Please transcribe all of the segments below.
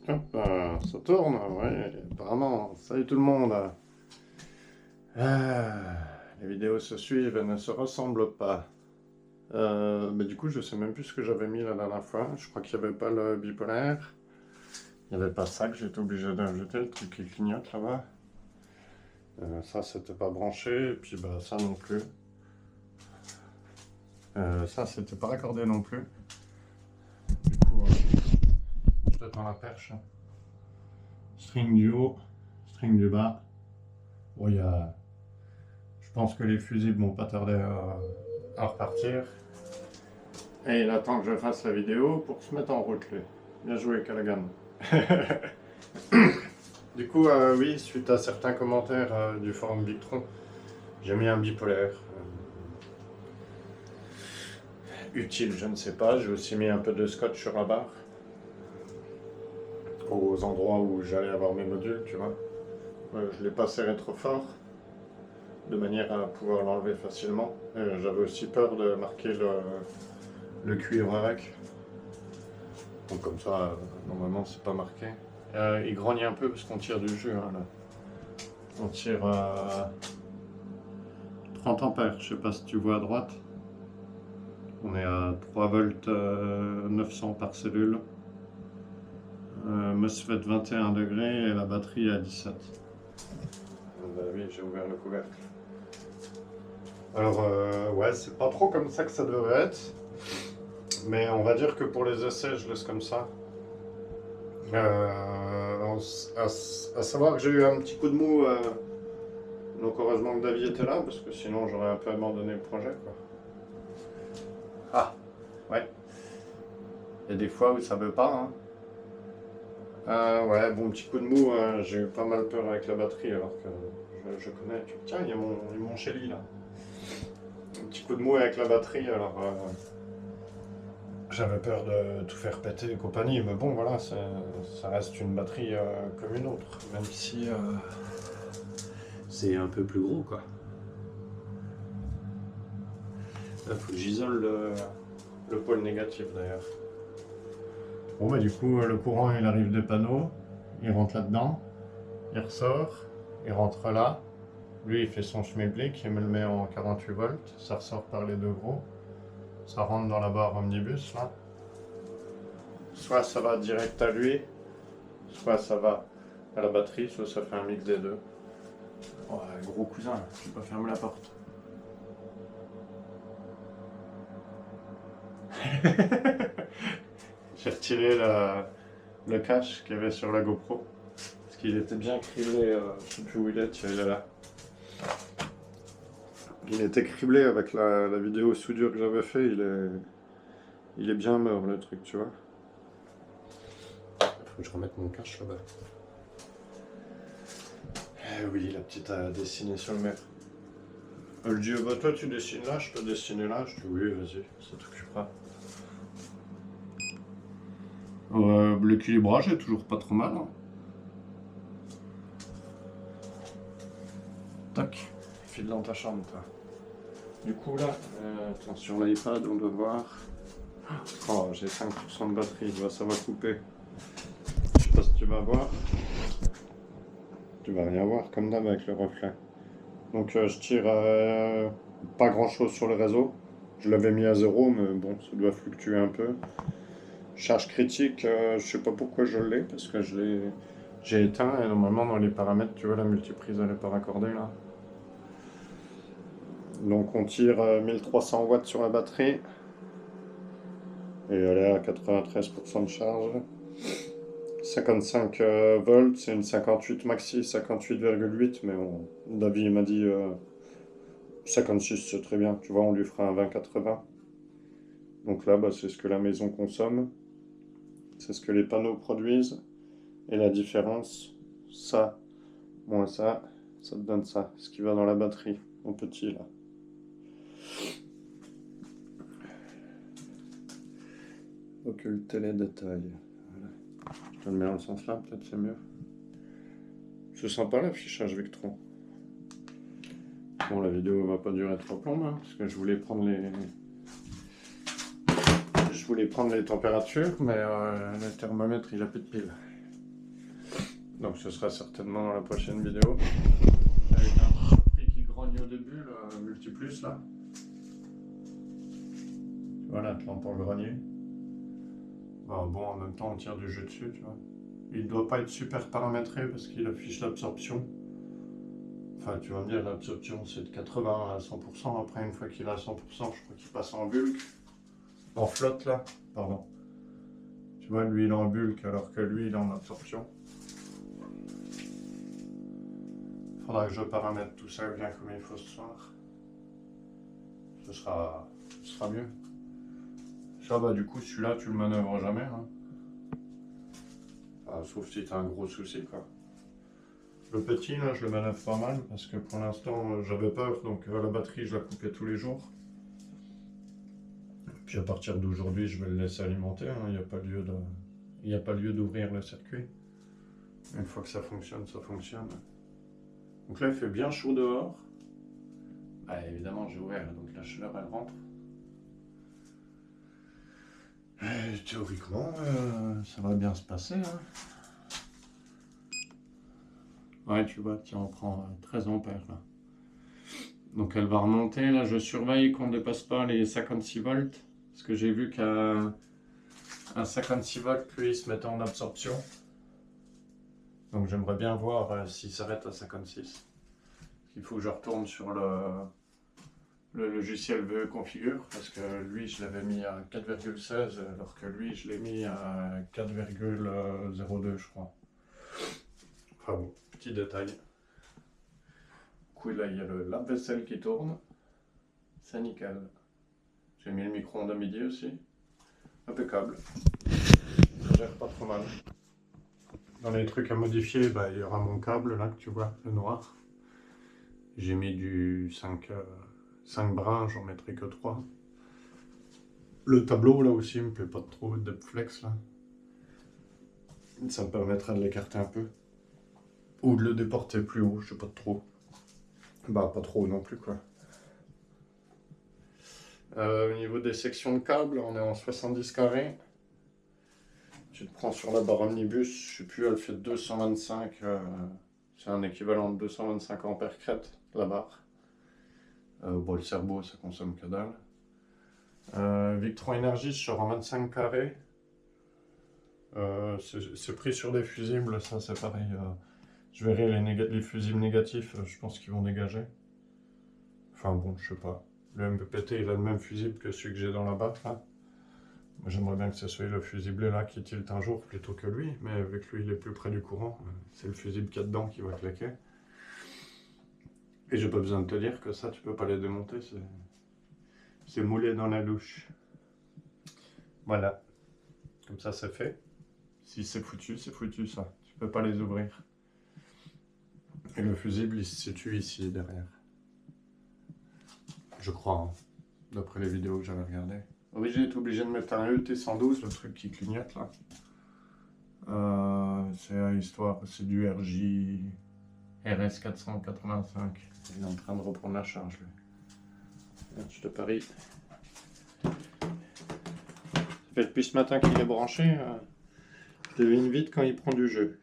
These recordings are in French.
Hop, ça tourne, ouais, apparemment. Salut tout le monde. Les vidéos se suivent et ne se ressemblent pas. Mais du coup, je sais même plus ce que j'avais mis la dernière fois. Je crois qu'il n'y avait pas le bipolaire. Il n'y avait pas ça que j'étais obligé d'ajouter, le truc qui clignote là-bas. Ça, c'était pas branché. Et puis, bah, ça non plus. Ça, c'était pas raccordé non plus. Du coup, je te tends la perche. String du haut, string du bas. Bon, il y a. Je pense que les fusibles vont pas tarder à repartir. Et il attend que je fasse la vidéo pour se mettre en route, lui. Bien joué, Callaghan. Du coup, oui, suite à certains commentaires du forum Victron, j'ai mis un bipolaire. Utile, je ne sais pas. J'ai aussi mis un peu de scotch sur la barre. Aux endroits où j'allais avoir mes modules, tu vois. Je ne l'ai pas serré trop fort, de manière à pouvoir l'enlever facilement. J'avais aussi peur de marquer le cuivre avec. Donc comme ça, normalement, c'est pas marqué. Il grogne un peu parce qu'on tire du jus, hein, là. On tire 30 ampères, je sais pas si tu vois à droite. On est à 3 volts 900 par cellule. MOSFET 21 degrés et la batterie à 17. Bah oui, j'ai ouvert le couvercle. Alors, ouais, c'est pas trop comme ça que ça devrait être. Mais on va dire que pour les essais, je laisse comme ça. À savoir que j'ai eu un petit coup de mou. Donc heureusement que David était là, parce que sinon j'aurais un peu abandonné le projet, quoi. Ah, ouais. Il y a des fois où ça veut pas, hein. Ouais, bon, petit coup de mou, j'ai eu pas mal peur avec la batterie, alors que je connais. Tiens, il y a mon Shelly, là. Un petit coup de mou avec la batterie, alors j'avais peur de tout faire péter et compagnie, mais bon, voilà, ça reste une batterie comme une autre, même si c'est un peu plus gros, quoi. Là, faut que j'isole le pôle négatif, d'ailleurs. Bon, bah, du coup, le courant, il arrive des panneaux, il rentre là-dedans, il ressort, il rentre là. Lui, il fait son schmilblick, il me le met en 48 volts, ça ressort par les deux gros. Ça rentre dans la barre omnibus, là. Soit ça va direct à lui, soit ça va à la batterie, soit ça fait un mix des deux. Ouais, gros cousin, je vais pas fermer la porte. J'ai retiré le cache qu'il y avait sur la GoPro. Parce qu'il était bien criblé, je sais plus où il est, tiens, il est là. Il était criblé avec la vidéo soudure que j'avais fait, il est bien mort le truc, tu vois. Faut que je remette mon cache là-bas. Eh oui, la petite a dessiné sur le mur. Elle dit, bah toi tu dessines là, je peux dessiner là. Je dis oui, vas-y, ça t'occupera. L'équilibrage est toujours pas trop mal, hein. Tac, file dans ta chambre, toi. Du coup là, attention l'iPad, on doit voir. Oh, j'ai 5% de batterie, ça va couper. Je sais pas si tu vas voir. Tu vas rien voir comme d'hab avec le reflet. Donc je tire pas grand chose sur le réseau. Je l'avais mis à 0, mais bon, ça doit fluctuer un peu. Charge critique, je sais pas pourquoi je l'ai, parce que j'ai éteint et normalement dans les paramètres, tu vois, la multiprise elle est pas raccordée là. Donc on tire 1300 watts sur la batterie et elle est à 93% de charge. 55 volts, c'est une 58 maxi, 58,8, mais David m'a dit 56 c'est très bien, tu vois, on lui fera un 20-80. Donc là, bah, c'est ce que la maison consomme, c'est ce que les panneaux produisent, et la différence, ça, moins ça te donne ça, ce qui va dans la batterie, en petit là. Occulter les détails. Voilà. Je te le mets dans le sens là, peut-être c'est mieux. C'est sympa l'affichage Victron. Bon, la vidéo va pas durer trop longtemps, hein, parce que je voulais prendre les températures, mais le thermomètre il a plus de piles. Donc ce sera certainement dans la prochaine vidéo. Avec un prix qui grogne au début, le Multiplus là. Voilà, tu l'entends grogner. Bon, en même temps, on tire du jeu dessus, tu vois. Il ne doit pas être super paramétré parce qu'il affiche l'absorption. Enfin, tu vas me dire, l'absorption c'est de 80 à 100%. Après, une fois qu'il est à 100%, je crois qu'il passe en bulk. En flotte là, pardon. Tu vois, lui il est en bulk alors que lui il est en absorption. Faudra que je paramètre tout ça bien comme il faut ce soir. Ce sera mieux. Ça bah du coup celui-là tu le manœuvres jamais. Hein. Enfin, sauf si tu as un gros souci quoi. Le petit là je le manœuvre pas mal parce que pour l'instant j'avais peur donc la batterie je la coupais tous les jours. Puis à partir d'aujourd'hui je vais le laisser alimenter, hein. Il n'y a pas lieu d'ouvrir le circuit. Une fois que ça fonctionne, ça fonctionne. Donc là il fait bien chaud dehors. Bah, évidemment j'ai ouvert donc la chaleur elle rentre. Théoriquement, ça va bien se passer. Hein. Ouais, tu vois, tiens, on prend 13 ampères là. Donc elle va remonter. Là, je surveille qu'on ne dépasse pas les 56 volts. Parce que j'ai vu qu'un 56 volts, lui, il se mettait en absorption. Donc j'aimerais bien voir s'il s'arrête à 56. Il faut que je retourne sur le logiciel VE Configure, parce que lui je l'avais mis à 4,16 alors que lui je l'ai mis à 4,02 je crois. Enfin bon, petit détail. Du coup là il y a le lave-vaisselle qui tourne, c'est nickel. J'ai mis le micro-ondes à midi aussi, impeccable. Ça gère pas trop mal. Dans les trucs à modifier, bah, il y aura mon câble là que tu vois, le noir. J'ai mis du 5 brins, j'en mettrai que 3. Le tableau là aussi me plaît pas trop, Depthflex là. Ça me permettra de l'écarter un peu. Ou de le déporter plus haut, je sais pas trop. Bah pas trop non plus quoi. Au niveau des sections de câbles, on est en 70 carrés. Tu te prends sur la barre omnibus, je sais plus, elle fait 225. C'est un équivalent de 225 ampères crête, la barre. Bon, le serbo, ça consomme que dalle. Victron Energy sur un 25 carrés. C'est pris sur des fusibles, ça c'est pareil. Je verrai les fusibles négatifs, je pense qu'ils vont dégager. Enfin bon, je sais pas. Le MPPT il a le même fusible que celui que j'ai dans la barre là. Moi j'aimerais bien que ce soit le fusible là qui tilte un jour plutôt que lui, mais vu que lui il est plus près du courant, c'est le fusible qu'il y a dedans qui va claquer. Et j'ai pas besoin de te dire que ça tu peux pas les démonter, c'est moulé dans la louche. Voilà, comme ça c'est fait. Si c'est foutu ça, tu peux pas les ouvrir. Et le fusible il se situe ici derrière. Je crois, hein, d'après les vidéos que j'avais regardées. Oui, j'ai été obligé de mettre un ET112, le truc qui clignote là. C'est histoire, c'est du RS485. Il est en train de reprendre la charge lui. Je te parie. Ça fait depuis ce matin qu'il est branché. Je devine vite quand il prend du jeu.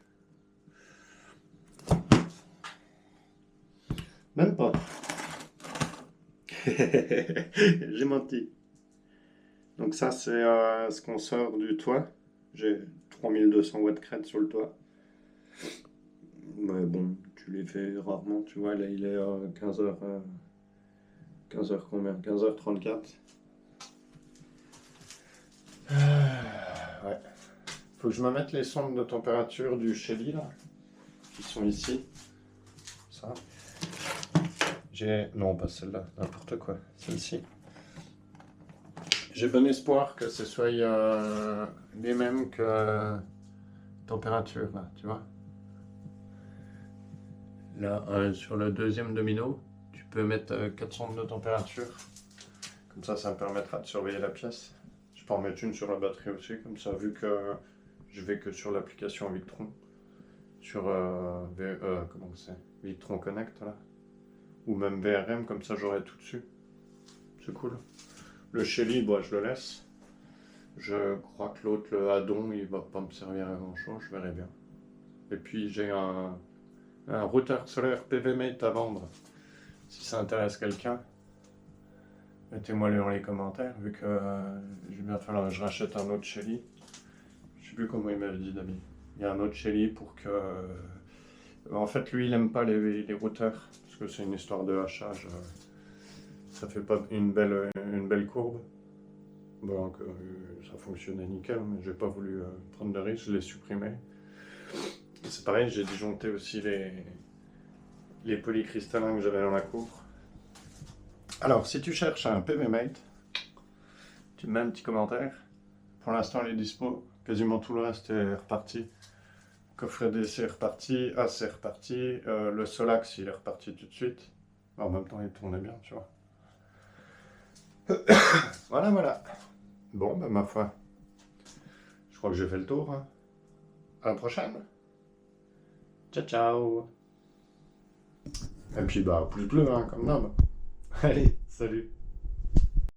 Même pas. J'ai menti. Donc ça c'est ce qu'on sort du toit. J'ai 3200 watts crête sur le toit. Mais bon, tu les fais rarement, tu vois, là il est à 15h. 15h combien? 15h34. Ouais. Faut que je me mette les sondes de température du Shelly là, qui sont ici. Ça. Non, pas celle-là, n'importe quoi, celle-ci. J'ai bon espoir que ce soit les mêmes que température, là, tu vois. Là, sur le deuxième domino, tu peux mettre 4 sondes de température. Comme ça me permettra de surveiller la pièce. Je peux en mettre une sur la batterie aussi, comme ça, vu que je vais que sur l'application Victron. Sur comment c'est, Victron Connect, là. Ou même VRM, comme ça j'aurai tout dessus. C'est cool. Le Shelly, bon, je le laisse. Je crois que l'autre, le Addon, il va pas me servir à grand chose, je verrai bien. Et puis j'ai un routeur solaire PVMate à vendre. Si ça intéresse quelqu'un, mettez-moi dans les commentaires, vu que je vais bien falloir que je rachète un autre Shelly. Je sais plus comment il m'avait dit Dami. Il y a un autre Shelly pour que... en fait, lui, il aime pas les routeurs, parce que c'est une histoire de hachage. Ça fait pas une belle courbe. Donc ça fonctionnait nickel, mais j'ai pas voulu prendre de risque, je l'ai supprimé. C'est pareil, j'ai disjoncté aussi les polycristallins que j'avais dans la cour. Alors, si tu cherches un PVMate, tu me mets un petit commentaire. Pour l'instant, il est dispo. Quasiment tout le reste est reparti. Coffret DC est reparti, AC est reparti. Le Solax, il est reparti tout de suite. En même temps, il tournait bien, tu vois. Voilà. Bon, ben ma foi. Je crois que j'ai fait le tour. Hein. À la prochaine. Ciao. Et puis, bah, plus bleu, hein, comme d'hab. Allez, salut.